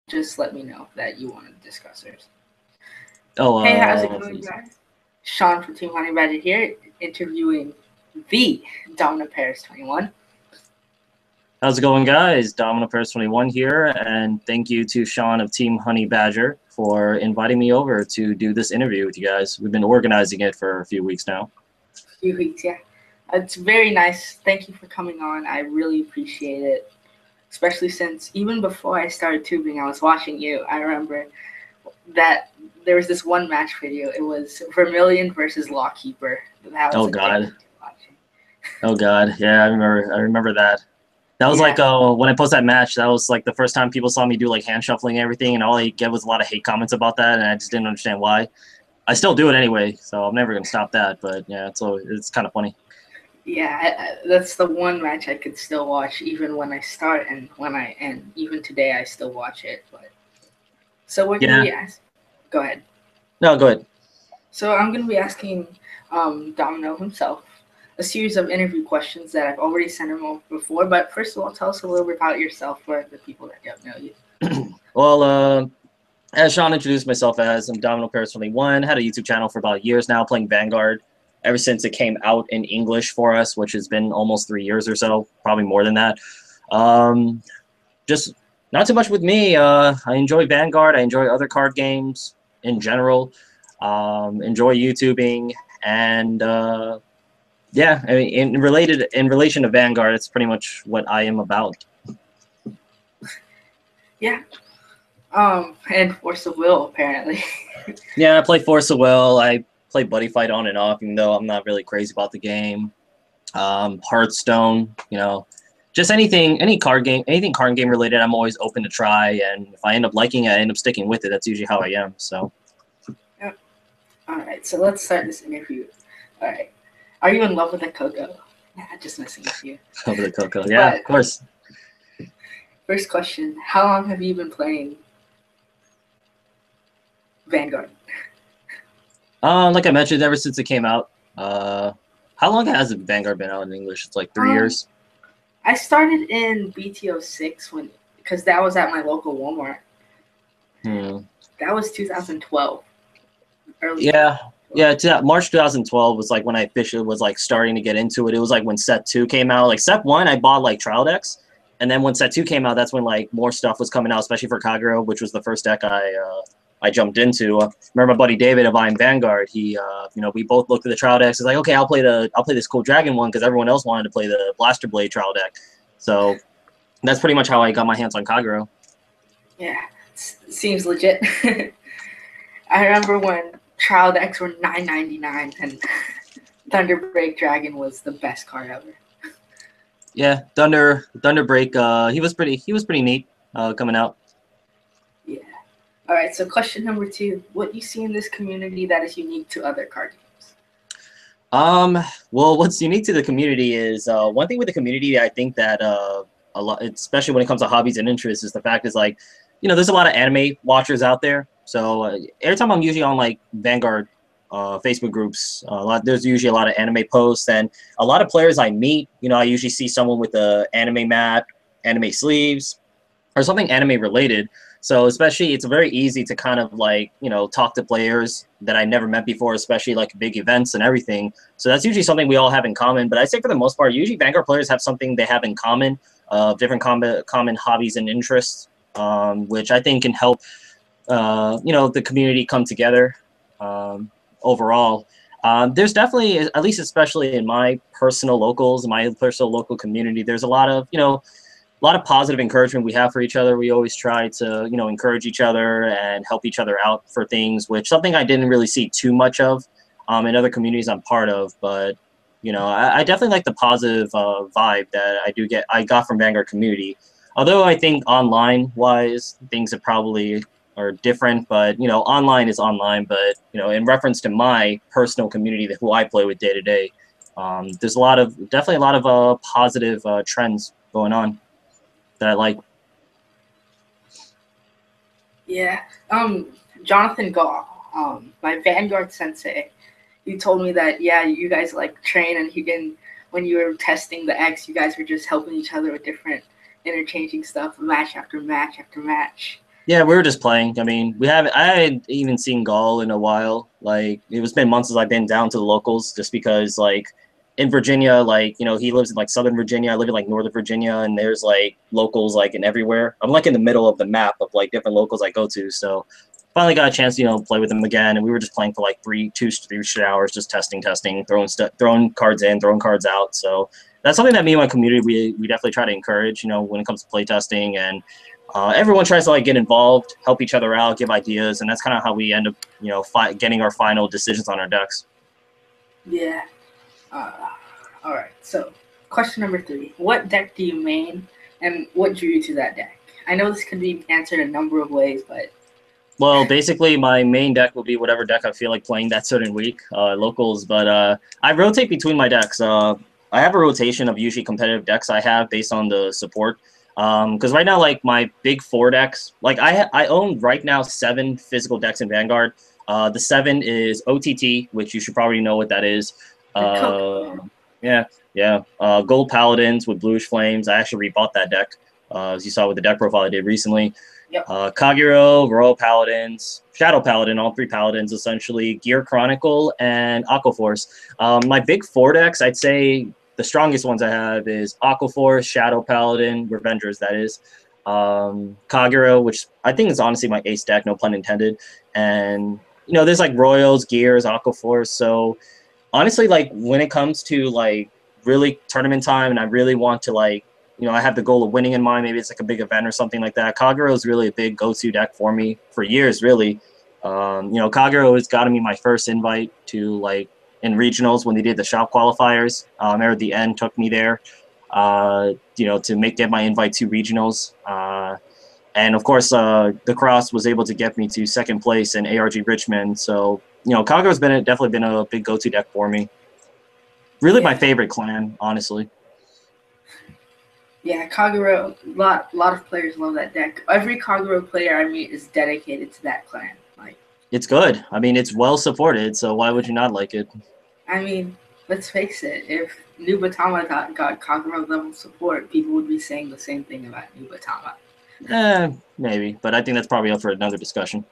just let me know that you want to discuss yours. Oh, hey, how's it going, guys? Sean from Team Honey Badger here, interviewing the Dominoparis21. How's it going, guys? Dominoparis21 here, and thank you to Sean of Team Honey Badger for inviting me over to do this interview with you guys. We've been organizing it for a few weeks now. A few weeks, yeah. It's very nice. Thank you for coming on. I really appreciate it, especially since even before I started tubing, I was watching you. I remember that there was this one match video. It was Vermilion versus Lawkeeper. That was Oh God, yeah, I remember that. That was like when I posted that match, that was like the first time people saw me do like hand shuffling and everything, and all I get was a lot of hate comments about that, and I just didn't understand why. I still do it anyway, so I'm never gonna stop that. But yeah, it's kind of funny. Yeah, that's the one match I could still watch even when I start and when I end. Even today, I still watch it. But so we're gonna be asking. Go ahead. No, go ahead. So I'm gonna be asking Domino himself a series of interview questions that I've already sent him over before. But first of all, tell us a little bit about yourself for the people that don't know you. Well, as Sean introduced myself as, I'm Dominoparis21. Had a YouTube channel for about years now, playing Vanguard ever since it came out in English for us, which has been almost 3 years or so, probably more than that. Just not too much with me. I enjoy Vanguard. I enjoy other card games in general. Enjoy YouTubing, and yeah, I mean, in relation to Vanguard, it's pretty much what I am about. Yeah. And Force of Will, apparently. Yeah, I play Force of Will. I play Buddy Fight on and off, even though I'm not really crazy about the game. Hearthstone, you know, just anything card game related, I'm always open to try. And if I end up liking it, I end up sticking with it. That's usually how I am. So. Yep. All right, so let's start this interview. All right, are you in love with the Coco? Nah, just messing with you. Love the Coco, yeah, of course. First question: how long have you been playing Vanguard? Like I mentioned, ever since it came out. How long has Vanguard been out in English? It's like 3 years. I started in BT06 because that was at my local Walmart. That was 2012. Early. Yeah. March 2012 was like when I officially was like starting to get into it. It was like when Set 2 came out. Like Set 1, I bought like trial decks, and then when Set 2 came out, that's when like more stuff was coming out, especially for Kagero, which was the first deck I jumped into. Remember my buddy David of I'm Vanguard. He, you know, we both looked at the trial decks. He's like, okay, I'll play this cool dragon one because everyone else wanted to play the Blaster Blade trial deck. So that's pretty much how I got my hands on Kagero. Yeah, seems legit. I remember when trial decks were $9.99 and Thunderbreak Dragon was the best card ever. Yeah, Thunderbreak. He was pretty neat coming out. Yeah. All right, so question number 2. What do you see in this community that is unique to other card games? Well, what's unique to the community is one thing with the community. I think that a lot, especially when it comes to hobbies and interests, is the fact is like, you know, there's a lot of anime watchers out there. So every time I'm usually on like Vanguard Facebook groups, there's usually a lot of anime posts, and a lot of players I meet. You know, I usually see someone with a anime mat, anime sleeves, or something anime related. So especially, it's very easy to kind of like, you know, talk to players that I never met before, especially like big events and everything. So that's usually something we all have in common. But I say for the most part, usually Vanguard players have something they have in common, different common hobbies and interests, which I think can help, you know, the community come together overall. There's definitely, at least especially in my personal local community, there's a lot of, you know, a lot of positive encouragement we have for each other. We always try to, you know, encourage each other and help each other out for things, which something I didn't really see too much of in other communities I'm part of. But, you know, I definitely like the positive vibe that I got from Vanguard community. Although I think online-wise, things are different, but, you know, online is online. But, you know, in reference to my personal community, who I play with day to day, there's definitely a lot of positive trends going on that I like. Yeah. Jonathan Gaw, my Vanguard sensei, he told me that, yeah, you guys like train, and when you were testing the X, you guys were just helping each other with different interchanging stuff, match after match after match. Yeah, we were just playing. I mean, I hadn't even seen Gall in a while. Like, it was been months since I've been down to the locals, just because, like, in Virginia, like, he lives in, like, Southern Virginia. I live in, like, Northern Virginia, and there's, like, locals, like, in everywhere. I'm, like, in the middle of the map of, like, different locals I go to. So, finally got a chance to, play with them again. And we were just playing for, like, 3 straight hours, just testing, throwing cards in, throwing cards out. So, that's something that me and my community, we definitely try to encourage, when it comes to play testing. And everyone tries to like get involved, help each other out, give ideas, and that's kind of how we end up, getting our final decisions on our decks. Yeah. All right. So, question number 3: what deck do you main, and what drew you to that deck? I know this could be answered a number of ways, but well, basically, my main deck will be whatever deck I feel like playing that certain week, locals. But I rotate between my decks. I have a rotation of usually competitive decks I have based on the support. Because right now, like my big 4 decks, like I own right now 7 physical decks in Vanguard. The 7 is OTT, which you should probably know what that is. Yeah. Gold Paladins with Bluish Flames. I actually rebought that deck, as you saw with the deck profile I did recently. Yep. Kagero, Royal Paladins, Shadow Paladin, all 3 Paladins essentially, Gear Chronicle, and Aqua Force. My big 4 decks, I'd say the strongest ones I have is Aqua Force, Shadow Paladin, Revengers, that is. Kagero, which I think is honestly my ace deck, no pun intended. And, there's like Royals, Gears, Aqua Force. So, honestly, like when it comes to like really tournament time and I really want to like, I have the goal of winning in mind. Maybe it's like a big event or something like that. Kagero is really a big go-to deck for me for years, really. Kagero has gotten me my first invite to like in regionals when they did the shop qualifiers. At the end, took me there, to get my invite to regionals. And of course, the cross was able to get me to 2nd place in ARG Richmond. So, Kagero's definitely been a big go-to deck for me. Really, my favorite clan, honestly. Yeah, Kagero, lot of players love that deck. Every Kagero player I meet is dedicated to that clan. Like, it's good. I mean, it's well supported, so why would you not like it? I mean, let's face it, if Nubatama got Kagero level support, people would be saying the same thing about Nubatama. Maybe, but I think that's probably up for another discussion.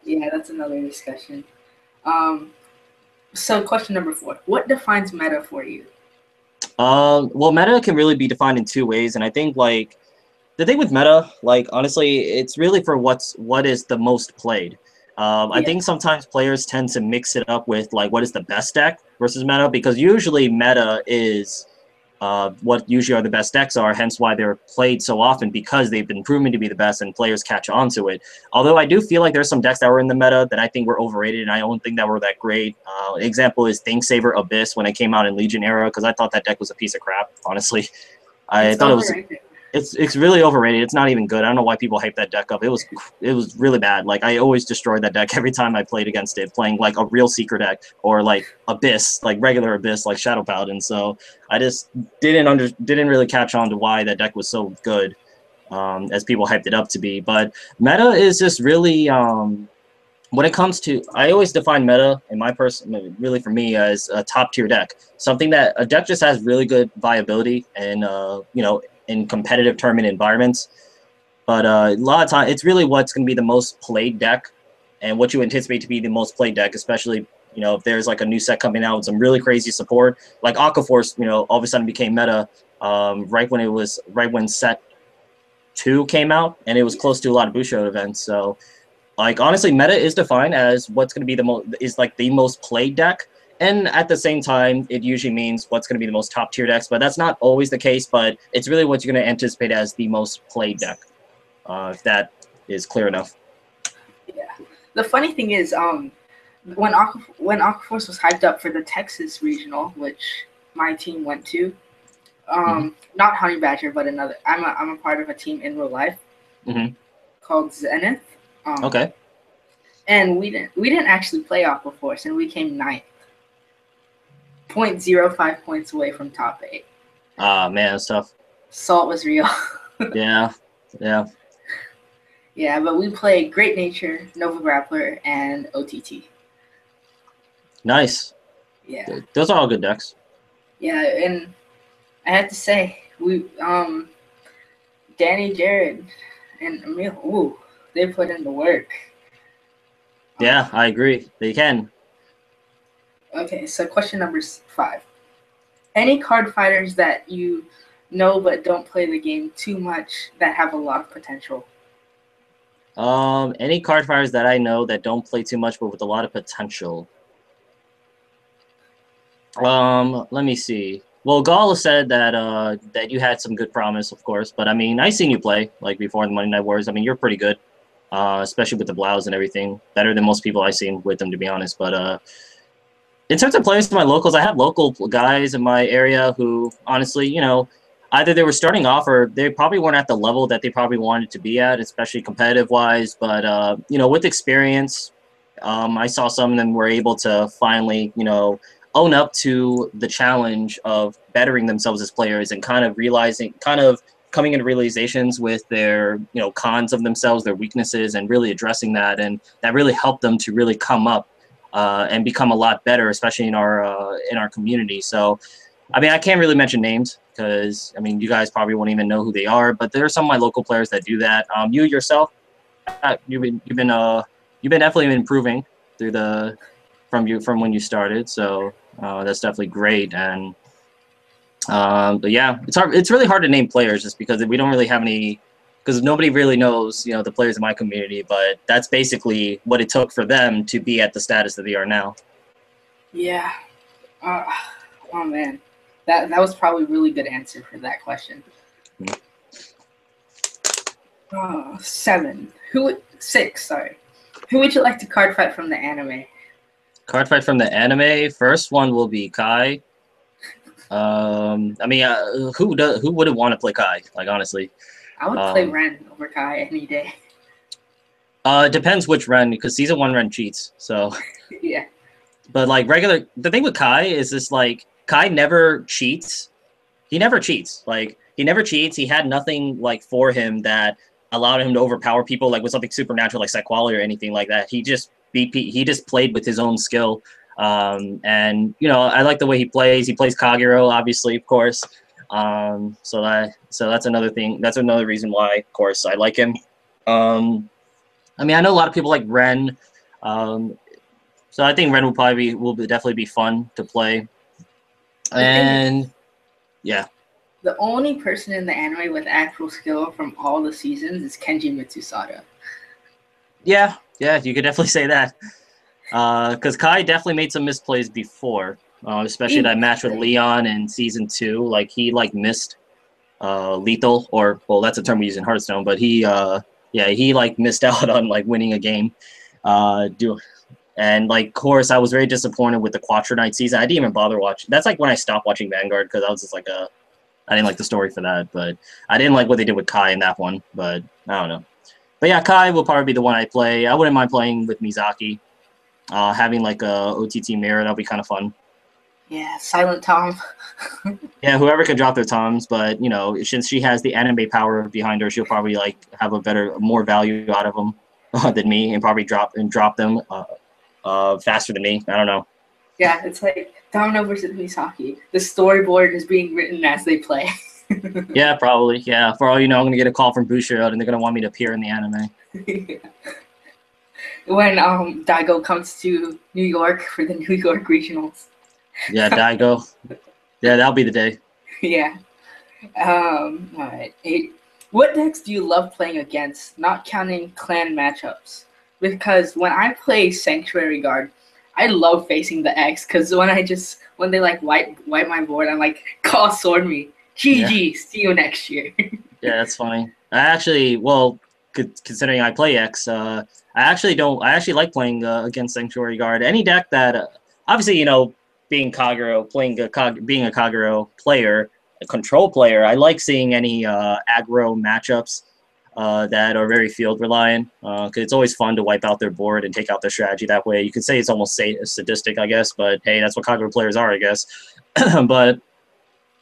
Yeah, that's another discussion. So question number 4: what defines meta for you? Well, meta can really be defined in 2 ways, and I think like the thing with meta, like honestly, it's really for what is the most played. I think sometimes players tend to mix it up with like what is the best deck versus meta, because usually meta is what usually are the best decks are, hence why they're played so often, because they've been proven to be the best and players catch on to it. Although I do feel like there's some decks that were in the meta that I think were overrated and I don't think that were that great. Example is Thinksaver Abyss when it came out in Legion era, because I thought that deck was a piece of crap, honestly. I thought overrated. It's really overrated. It's not even good. I don't know why people hype that deck up. It was really bad. Like I always destroyed that deck every time I played against it, playing like a real Seeker deck or like Abyss, like regular Abyss, like Shadow Paladin. So I just didn't really catch on to why that deck was so good, as people hyped it up to be. But meta is just really when it comes to, I always define meta in my really for me as a top tier deck, something that a deck just has really good viability and in competitive tournament environments. But a lot of time, it's really what's going to be the most played deck and what you anticipate to be the most played deck, especially, if there's like a new set coming out with some really crazy support. Like Aqua Force, all of a sudden became meta right when set 2 came out, and it was close to a lot of Busho events. So, like, honestly, meta is defined as what's going to be the most played deck. And at the same time, it usually means what's going to be the most top-tier decks. But that's not always the case, but it's really what you're going to anticipate as the most played deck, if that is clear enough. Yeah. The funny thing is, when Aqua Force was hyped up for the Texas regional, which my team went to, not Honey Badger, but another. I'm a part of a team in real life called Zenith. Okay. And we didn't actually play Aqua Force, and we came 9th. 0.05 points away from top 8. Man, that's tough. Salt was real. Yeah. Yeah, but we played Great Nature, Nova Grappler, and OTT. Nice. Yeah. Those are all good decks. Yeah, and I have to say, we Danny, Jared, and Emil. Ooh, they put in the work. Yeah, I agree. They can. Okay, so question number 5. Any card fighters that you know but don't play the game too much that have a lot of potential? Any card fighters that I know that don't play too much but with a lot of potential. Let me see. Well, Gala said that that you had some good promise, of course, but I mean, I seen you play like before the Monday Night Wars. I mean, you're pretty good, especially with the blouse and everything. Better than most people I've seen with them, to be honest. But in terms of players to my locals, I have local guys in my area who, honestly, you know, either they were starting off or they probably weren't at the level that they probably wanted to be at, especially competitive-wise. But, you know, with experience, I saw some of them were able to finally, you know, own up to the challenge of bettering themselves as players and kind of coming into realizations with their, you know, cons of themselves, their weaknesses, and really addressing that. And that really helped them to really come up and become a lot better, especially in our community. So, I mean, I can't really mention names because, I mean, you guys probably won't even know who they are, but there are some of my local players that do that. You yourself, you've been definitely improving from when you started. So that's definitely great. And but yeah, it's really hard to name players just because we don't really have any, because nobody really knows, you know, the players in my community, but that's basically what it took for them to be at the status that they are now. Yeah. Oh man, that was probably a really good answer for that question. 6. Sorry. Who would you like to card fight from the anime? Card fight from the anime. First one will be Kai. I mean, who wouldn't want to play Kai? Like, honestly, I would play Ren over Kai any day. It depends which Ren, because season 1 Ren cheats. So yeah. But like the thing with Kai is this, like, Kai never cheats. He never cheats. Like, he never cheats. He had nothing like for him that allowed him to overpower people, like with something supernatural like Psych Quality or anything like that. He just played with his own skill. And you know, I like the way he plays. He plays Kagero, obviously, of course. So that's another thing. That's another reason why, of course, I like him. I mean, I know a lot of people like Ren. So I think Ren will definitely be fun to play. And yeah. The only person in the anime with actual skill from all the seasons is Kenji Mitsusada. Yeah, you could definitely say that. Because Kai definitely made some misplays before, especially that match with Leon in season 2. Like, he like missed lethal, or, well, that's a term we use in Hearthstone, but he like missed out on like winning a game. And like, of course, I was very disappointed with the Quattro Night season. I didn't even bother watching. That's like when I stopped watching Vanguard, because I was just like, I didn't like the story for that. But I didn't like what they did with Kai in that one. But I don't know. But yeah, Kai will probably be the one I play. I wouldn't mind playing with Misaki. Having like a OTT mirror, that'll be kind of fun. Yeah, Silent Tom. Yeah, whoever can drop their toms, but you know, since she has the anime power behind her, she'll probably like have more value out of them than me, and probably drop them faster than me. I don't know. Yeah, it's like Domino versus Misaki. The storyboard is being written as they play. Yeah, probably. Yeah, for all you know, I'm gonna get a call from Bushiroad, and they're gonna want me to appear in the anime. Yeah. When Daigo comes to New York for the New York regionals. Yeah, Daigo. Yeah, that'll be the day. Yeah. All right. 8. What decks do you love playing against, not counting clan matchups? Because when I play Sanctuary Guard, I love facing the X, because when they like wipe my board, I'm like, call sword me. GG, yeah. See you next year. Yeah, that's funny. I actually, well, considering I play X, I actually like playing against Sanctuary Guard. Any deck that, obviously, you know, being a Kagero player, a control player, I like seeing any aggro matchups that are very field reliant, because it's always fun to wipe out their board and take out their strategy that way. You could say it's almost sadistic, I guess, but hey, that's what Kagero players are, I guess. But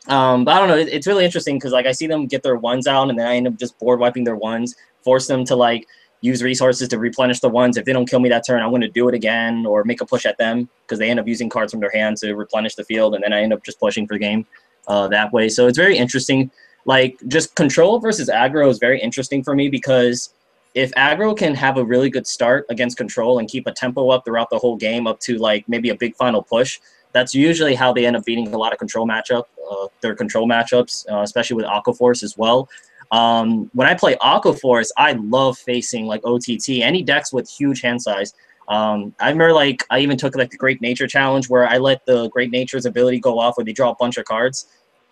I don't know. It's really interesting because like I see them get their ones out, and then I end up just board wiping their ones, force them to like use resources to replenish the ones. If they don't kill me that turn, I'm going to do it again or make a push at them, because they end up using cards from their hand to replenish the field, and then I end up just pushing for the game that way. So it's very interesting. Like, just control versus aggro is very interesting for me, because if aggro can have a really good start against control and keep a tempo up throughout the whole game up to like maybe a big final push, that's usually how they end up beating a lot of control their control matchups, especially with Aqua Force as well. When I play Aqua Force, I love facing like OTT, any decks with huge hand size. I remember like I even took like the Great Nature challenge where I let the Great Nature's ability go off where they draw a bunch of cards.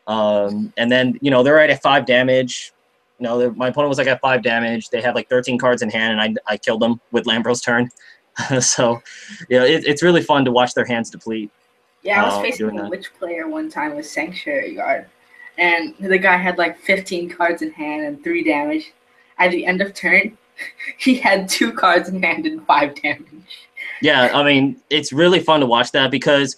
And then, you know, they're right at 5 damage. You know, my opponent was like at 5 damage. They had like 13 cards in hand, and I killed them with Lambro's turn. So, you know, it's really fun to watch their hands deplete. Yeah, I was facing a witch player one time with Sanctuary Guard, and the guy had like 15 cards in hand and 3 damage. At the end of turn, he had 2 cards in hand and 5 damage. Yeah, I mean, it's really fun to watch that because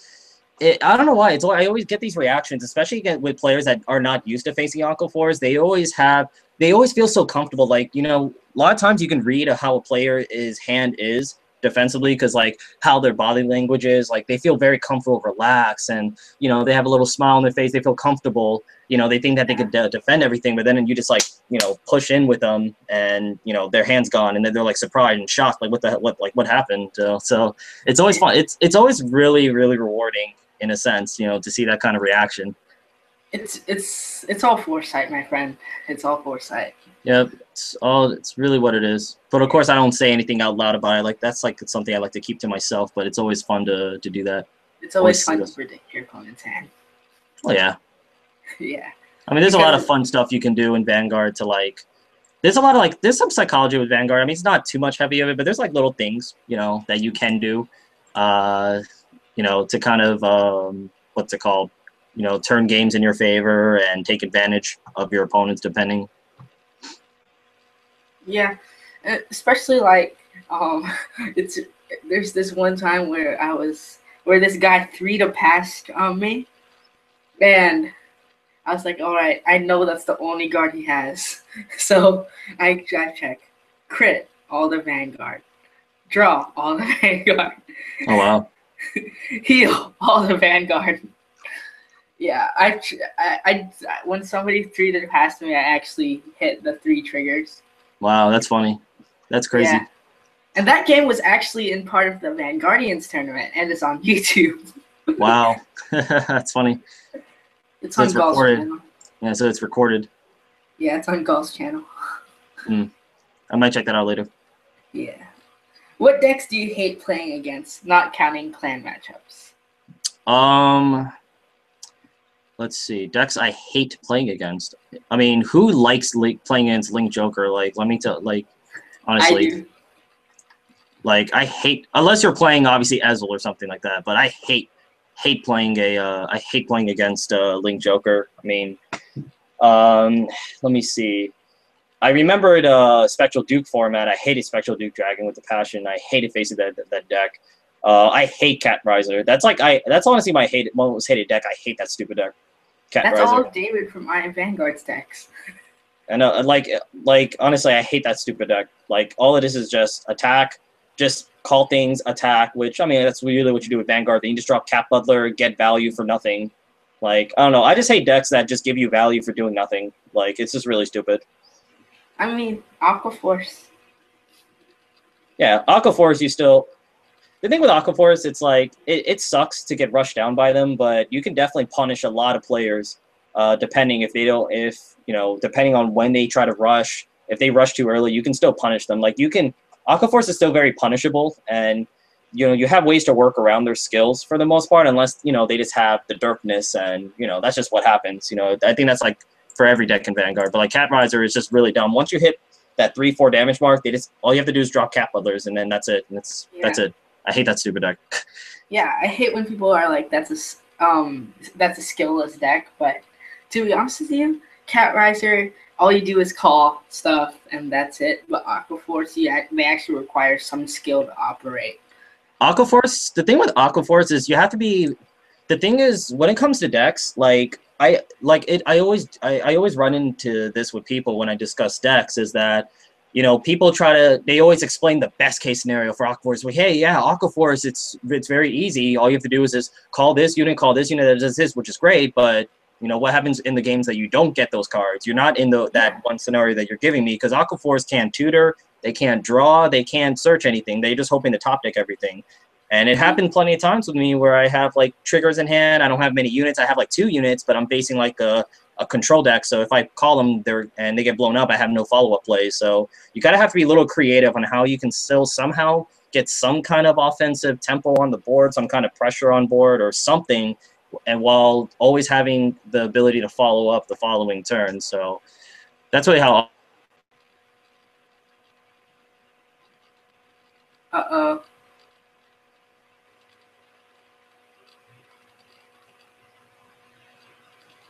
I don't know why. I always get these reactions, especially with players that are not used to facing Aqua Force. They always feel so comfortable. Like, you know, a lot of times you can read how a player's hand is defensively because, like, how their body language is. Like, they feel very comfortable, relaxed, and, you know, they have a little smile on their face. They feel comfortable. You know, they think that they could defend everything, but then you just, like, you know, push in with them, and, you know, their hand's gone, and then they're, like, surprised and shocked, like, what happened? So it's always fun. It's always really, really rewarding, in a sense, you know, to see that kind of reaction. It's all foresight, my friend. It's all foresight. Yeah, it's really what it is. But of course, I don't say anything out loud about it. Like, that's like something I like to keep to myself. But it's always fun to do that. It's always fun to predict your opponent's hand. Well, yeah. Yeah. I mean, there's a lot of fun stuff you can do in Vanguard to like. There's a lot of like. There's some psychology with Vanguard. I mean, it's not too much heavy of it, but there's like little things, you know, that you can do. You know, to kind of what's it called? You know, turn games in your favor and take advantage of your opponents, depending. Yeah, especially like there's this one time where this guy 3'd past me, and I was like, all right, I know that's the only guard he has, so I check, crit all the Vanguard, draw all the Vanguard. Oh wow. Heal all the Vanguard. Yeah, I when somebody 3'd past me, I actually hit the 3 triggers. Wow, that's funny. That's crazy. Yeah. And that game was actually in part of the Vanguardians tournament, and it's on YouTube. Wow, that's funny. It's on Golf's channel. Yeah, so it's recorded. Yeah, it's on Golf's channel. I might check that out later. Yeah. What decks do you hate playing against, not counting clan matchups? Let's see. Decks I hate playing against. I mean, who likes playing against Link Joker? Like, let me tell. Like, honestly, I do. Like, I hate, unless you're playing obviously Ezel or something like that. But I hate playing against Link Joker. I mean, let me see. I remembered Spectral Duke format. I hated Spectral Duke Dragon with a passion. I hated facing that deck. I hate Cat Riser. That's honestly my most hated deck. I hate that stupid deck. Cat That's Riser. all of David from Iron Vanguard's decks. And like honestly, I hate that stupid deck. Like, all it is just attack, just call things, attack. Which, I mean, that's really what you do with Vanguard. Then you just drop Cat Butler, get value for nothing. Like, I don't know. I just hate decks that just give you value for doing nothing. Like, it's just really stupid. I mean, Aqua Force. Yeah, Aqua Force, you still... The thing with Aqua Force, it's like, it sucks to get rushed down by them, but you can definitely punish a lot of players, depending depending on when they try to rush. If they rush too early, you can still punish them. Like, Aqua Force is still very punishable, and, you know, you have ways to work around their skills for the most part, unless, you know, they just have the derpness, and, you know, that's just what happens. You know, I think that's, like, for every deck in Vanguard, but like Cat Riser is just really dumb. Once you hit that 3-4 damage mark, all you have to do is drop Cat Butlers, and then that's it. And that's it. I hate that stupid deck. Yeah, I hate when people are like, that's a skillless deck. But to be honest with you, Cat Riser, all you do is call stuff, and that's it. But Aqua Force, they actually require some skill to operate. Aqua Force. The thing with Aqua Force is you have to be. The thing is, when it comes to decks, like. I always run into this with people when I discuss decks, is that, you know, people they always explain the best case scenario for Aqua Force. Well, hey, yeah, Aqua Force, it's very easy. All you have to do is just call this unit that does this, which is great. But, you know, what happens in the games that you don't get those cards? You're not in that one scenario that you're giving me, because Aqua Force can tutor, They can't draw. They can't search anything. They're just hoping to top deck everything. And it happened plenty of times with me where I have like triggers in hand. I don't have many units. I have like 2 units, but I'm facing like a control deck. So if I call them and they get blown up, I have no follow-up plays. So you gotta have to be a little creative on how you can still somehow get some kind of offensive tempo on the board, some kind of pressure on board or something, and while always having the ability to follow up the following turn. So that's really how. Uh-oh.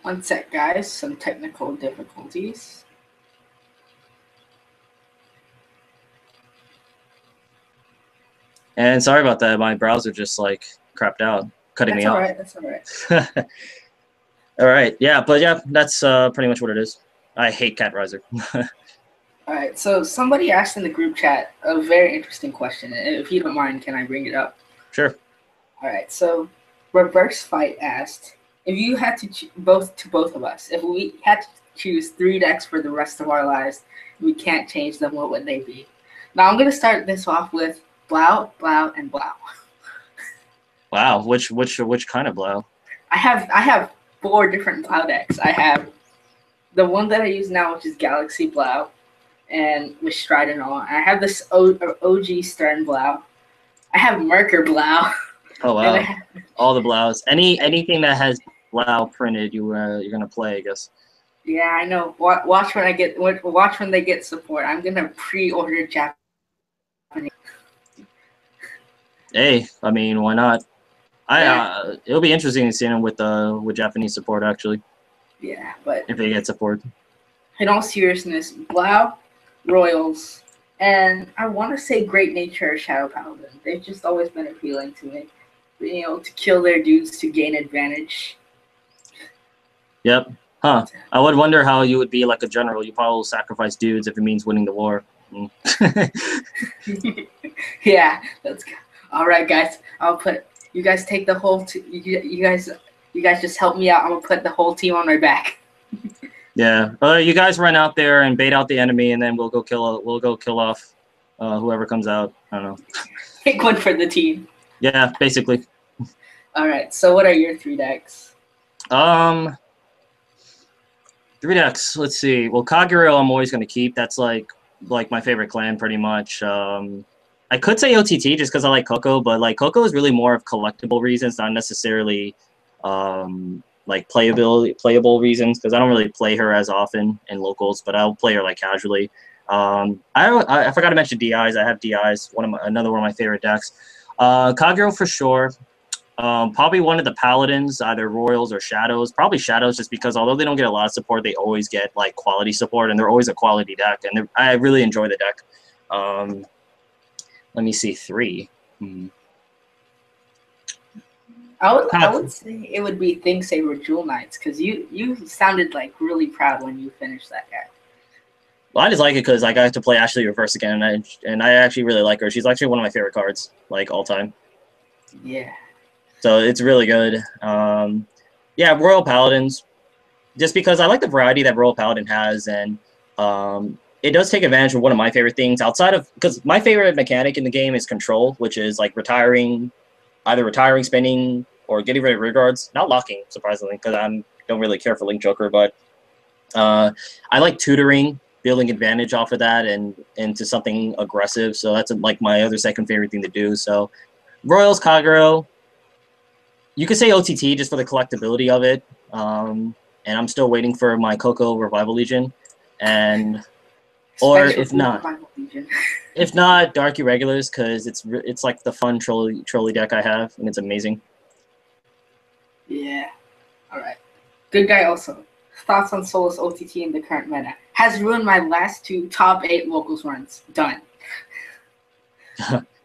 One sec, guys. Some technical difficulties. And sorry about that. My browser just like crapped out, cutting me off. That's all right. All right. Yeah, but yeah, that's pretty much what it is. I hate Cat Riser. All right. So somebody asked in the group chat a very interesting question. If you don't mind, can I bring it up? Sure. All right. So Reverse Fight asked, if you had to both of us, if we had to choose 3 decks for the rest of our lives, we can't change them, what would they be? Now I'm gonna start this off with Blau, Blau, and Blau. Wow, which kind of Blau? I have 4 different Blau decks. I have the one that I use now, which is Galaxy Blau, and with Stride and all. I have this OG Stern Blau. I have Merker Blau. Oh wow! All the Blaus. Anything that has Blau printed, you're gonna play, I guess. Yeah, I know. Watch when they get support. I'm gonna pre-order Japanese. Hey, I mean, why not? It'll be interesting to see them with Japanese support actually. Yeah, but if they get support. In all seriousness, Blau, Royals, and I want to say Great Nature or Shadow Paladin. They've just always been appealing to me. You know, to kill their dudes to gain advantage. Yep. Huh. I would wonder how you would be like a general. You probably sacrifice dudes if it means winning the war. Yeah, that's good. All right, guys. I'll put you guys take the whole. You guys just help me out. I'm gonna put the whole team on my back. Yeah. You guys run out there and bait out the enemy, and then we'll go kill off whoever comes out. I don't know. Pick one for the team. Yeah, basically. All right. So, what are your 3 decks? 3 decks. Let's see. Well, Kagero I'm always gonna keep. That's like my favorite clan, pretty much. I could say OTT just because I like Coco, but like Coco is really more of collectible reasons, not necessarily like playable reasons, because I don't really play her as often in locals, but I'll play her like casually. I forgot to mention DIs. I have DIs. Another one of my favorite decks. Kagero for sure. Probably one of the Paladins, either Royals or Shadows. Probably Shadows, just because although they don't get a lot of support, they always get like quality support, and they're always a quality deck, and I really enjoy the deck. Let me see, 3. I would say it would be Thing Saber Jewel Knights, because you sounded like really proud when you finished that guy. Well, I just like it because I got to play Ashley Reverse again, and I actually really like her. She's actually one of my favorite cards, like all time. Yeah. So it's really good. Yeah, Royal Paladins, just because I like the variety that Royal Paladin has, and it does take advantage of one of my favorite things outside of, because my favorite mechanic in the game is control, which is like either retiring, spending, or getting rid of rear guards. Not locking, surprisingly, because I don't really care for Link Joker, but I like tutoring, building advantage off of that and into something aggressive. So that's like my other second favorite thing to do. So Royals, Kagero. You could say OTT just for the collectability of it. And I'm still waiting for my Coco Revival Legion. Or if not, Dark Irregulars, because it's like the fun trolley deck I have, and it's amazing. Yeah. All right. Good guy also. Thoughts on Solus OTT in the current meta? Has ruined my last 2 top 8 locals runs. Done.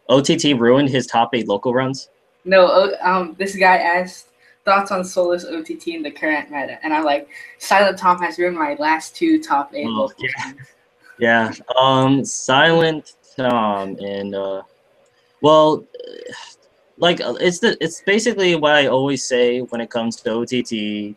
OTT ruined his top 8 local runs? No, this guy asked thoughts on Solus OTT in the current meta, and I'm like, Silent Tom has ruined my last 2 top 8 locals runs. Yeah. Silent Tom and well, like it's basically what I always say when it comes to OTT.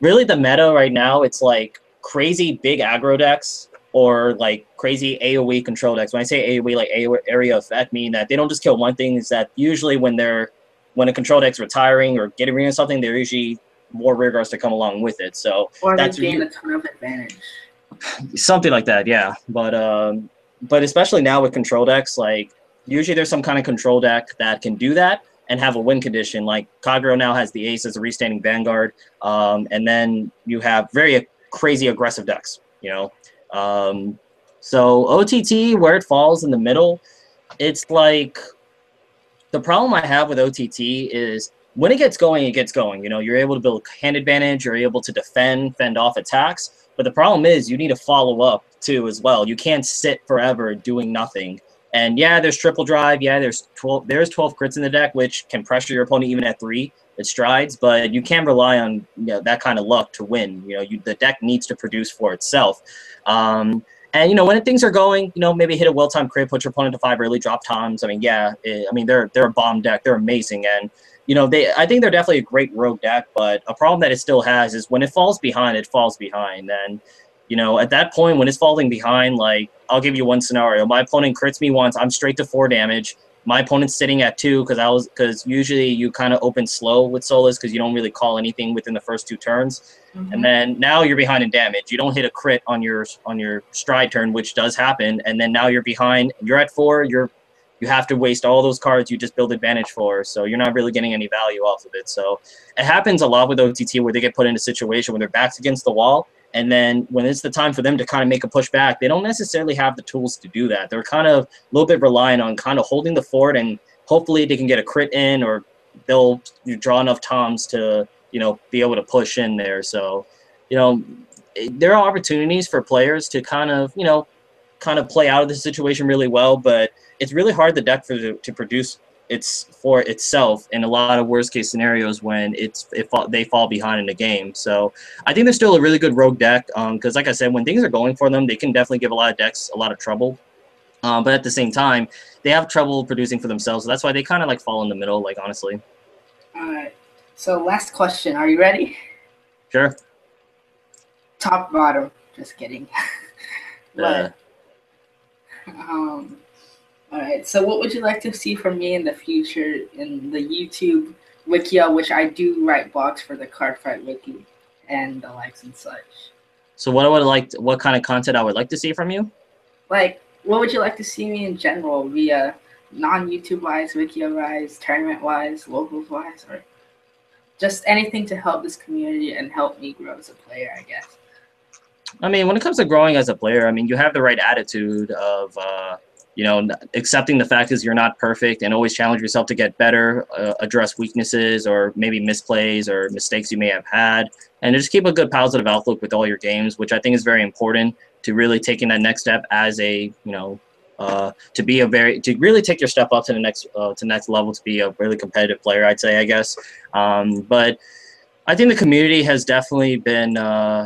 Really, the meta right now, it's like crazy big aggro decks or like crazy AoE control decks. When I say AoE, like area effect, mean that they don't just kill one thing. Is that usually when a control deck's retiring or getting rid of something, they're usually more rigorous to come along with it. So Or they that's gain a ton of advantage. something like that, yeah. But especially now with control decks, like usually there's some kind of control deck that can do that and have a win condition. Like Kagero now has the Ace as a restanding Vanguard, and then you have very crazy aggressive decks. So OTT, where it falls in the middle, it's like the problem I have with OTT is when it gets going, it gets going. You're able to build hand advantage, you're able to fend off attacks. But the problem is you need to follow up too as well. You can't sit forever doing nothing. And yeah, there's triple drive. Yeah, there's 12 crits in the deck, which can pressure your opponent even at 3. It strides, but you can't rely on that kind of luck to win. The deck needs to produce for itself. And when things are going, maybe hit a well-timed crit, put your opponent to 5 early, drop toms. I mean, yeah, they're a bomb deck. They're amazing, and I think they're definitely a great rogue deck. But a problem that it still has is when it falls behind, it falls behind. And at that point, when it's falling behind, like I'll give you one scenario: my opponent crits me once, I'm straight to 4 damage. My opponent's sitting at 2 because usually you kind of open slow with Solus because you don't really call anything within the first 2 turns. Mm-hmm. And then now you're behind in damage. You don't hit a crit on your stride turn, which does happen. And then now you're behind. You're at 4. You have to waste all those cards you just build advantage for. So you're not really getting any value off of it. So it happens a lot with OTT where they get put in a situation where their back's against the wall. And then when it's the time for them to kind of make a push back, they don't necessarily have the tools to do that. They're kind of a little bit reliant on kind of holding the fort, and hopefully they can get a crit in, or they'll draw enough toms to, be able to push in there. So, there are opportunities for players to kind of play out of the situation really well, but it's really hard the deck to produce for itself in a lot of worst case scenarios when they fall behind in the game. So I think they're still a really good rogue deck because like I said, when things are going for them, they can definitely give a lot of decks a lot of trouble. But at the same time, they have trouble producing for themselves. So that's why they kind of fall in the middle, honestly. All right. So last question. Are you ready? Sure. Top, bottom. Just kidding. But, all right, so what would you like to see from me in the future in the YouTube Wikia, which I do write blogs for the Card Fight Wiki and the likes and such. So what kind of content I would like to see from you? Like, what would you like to see me in general via non-YouTube wise, Wikia wise, tournament wise, locals wise, or just anything to help this community and help me grow as a player, I guess. I mean, when it comes to growing as a player, I mean, you have the right attitude of accepting the fact is you're not perfect and always challenge yourself to get better, address weaknesses or maybe misplays or mistakes you may have had, and just keep a good positive outlook with all your games, which I think is very important to really taking that next step as a, to really take your step up to the next level to be a really competitive player, I'd say, I guess. But I think the community has definitely been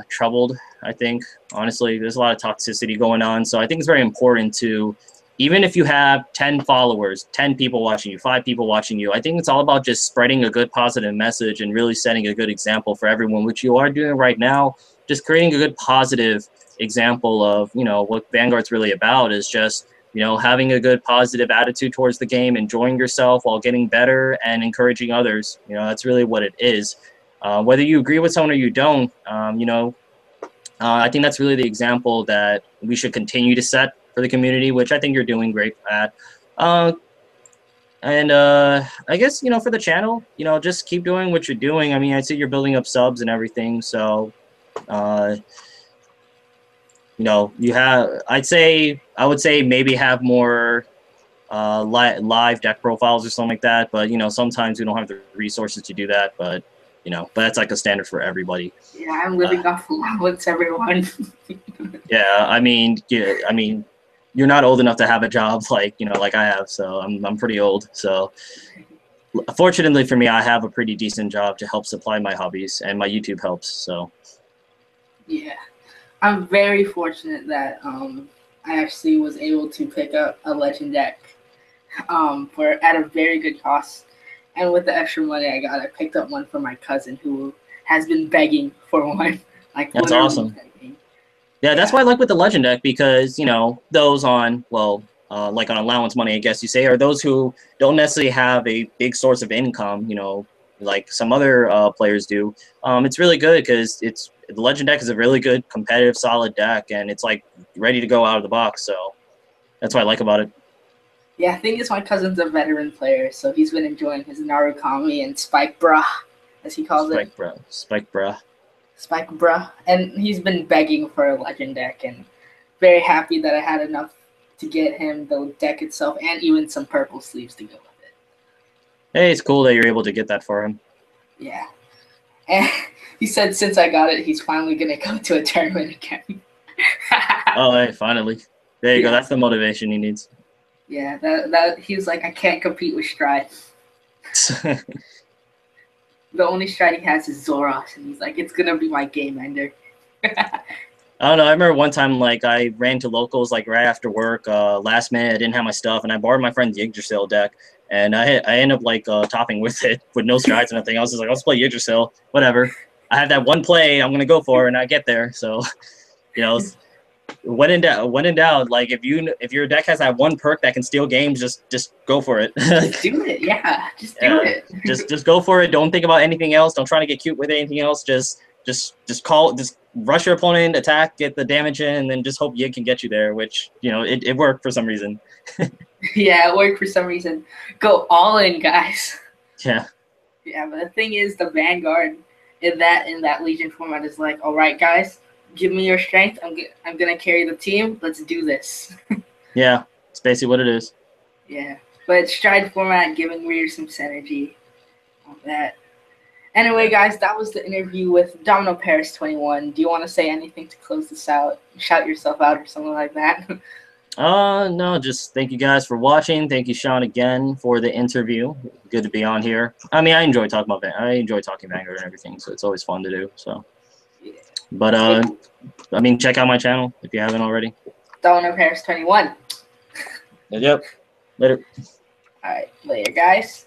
troubled, I think. Honestly, there's a lot of toxicity going on, so I think it's very important to, even if you have 10 followers, 10 people watching you, 5 people watching you, I think it's all about just spreading a good positive message and really setting a good example for everyone, which you are doing right now. Just creating a good positive example of, what Vanguard's really about is just, having a good positive attitude towards the game, enjoying yourself while getting better and encouraging others. That's really what it is. Whether you agree with someone or you don't, I think that's really the example that we should continue to set for the community, which I think you're doing great at. I guess, for the channel, just keep doing what you're doing. I mean, I see you're building up subs and everything. So, I would say maybe have more live deck profiles or something like that. But, sometimes we don't have the resources to do that. But that's like a standard for everybody. Yeah, I'm living off allowance, everyone. I mean, you're not old enough to have a job like I have, so I'm pretty old. So fortunately for me, I have a pretty decent job to help supply my hobbies, and my YouTube helps. So yeah, I'm very fortunate that I actually was able to pick up a legend deck at a very good cost. And with the extra money I got, I picked up one for my cousin who has been begging for one. That's awesome. Begging. Yeah, that's why I like with the Legend deck because, you know, those on, well, like on allowance money, I guess you say, are those who don't necessarily have a big source of income, you know, like some other players do. It's really good because the Legend deck is a really good, competitive, solid deck, and it's like ready to go out of the box. So that's what I like about it. Yeah, I think it's my cousin's a veteran player, so he's been enjoying his Narukami and Spike Bruh, as he calls it. Spike bruh. Spike Bruh. And he's been begging for a Legend deck, and very happy that I had enough to get him the deck itself and even some purple sleeves to go with it. Hey, it's cool that you're able to get that for him. Yeah. And he said since I got it, he's finally going to go to a tournament again. Oh, hey, finally. There you go. That's the motivation he needs. Yeah, that he was like, I can't compete with Stride. The only Stride he has is Zoros, and he's like, it's going to be my game ender. I don't know. I remember one time, like, I ran to locals, like, right after work. Last minute, I didn't have my stuff, and I borrowed my friend's Yggdrasil deck, and I ended up, like, topping with it with no strides and nothing. I was just like, let's play Yggdrasil, whatever. I have that one play I'm going to go for, and I get there. So, you know, when in doubt, like, if your deck has that one perk that can steal games, just go for it. Just do it. Yeah, just do it. Just go for it. Don't think about anything else. Don't try to get cute with anything else. Just rush your opponent, attack, get the damage in, and then just hope Yig can get you there, which, you know, it worked for some reason. Yeah, it worked for some reason. Go all in, guys. Yeah. Yeah, but the thing is, the Vanguard in that Legion format is like, all right, guys, give me your strength. I'm gonna carry the team. Let's do this. Yeah, it's basically what it is. Yeah, but Stride format giving Rear some synergy on that. Anyway, guys, that was the interview with Dominoparis21. Do you want to say anything to close this out? Shout yourself out or something like that? No, just thank you guys for watching. Thank you, Sean, again for the interview. Good to be on here. I mean, I enjoy talking Vanguard and everything, so it's always fun to do. So, Yeah. but I mean, check out my channel if you haven't already. Dominoparis21. Yep. Later. All right, later, guys.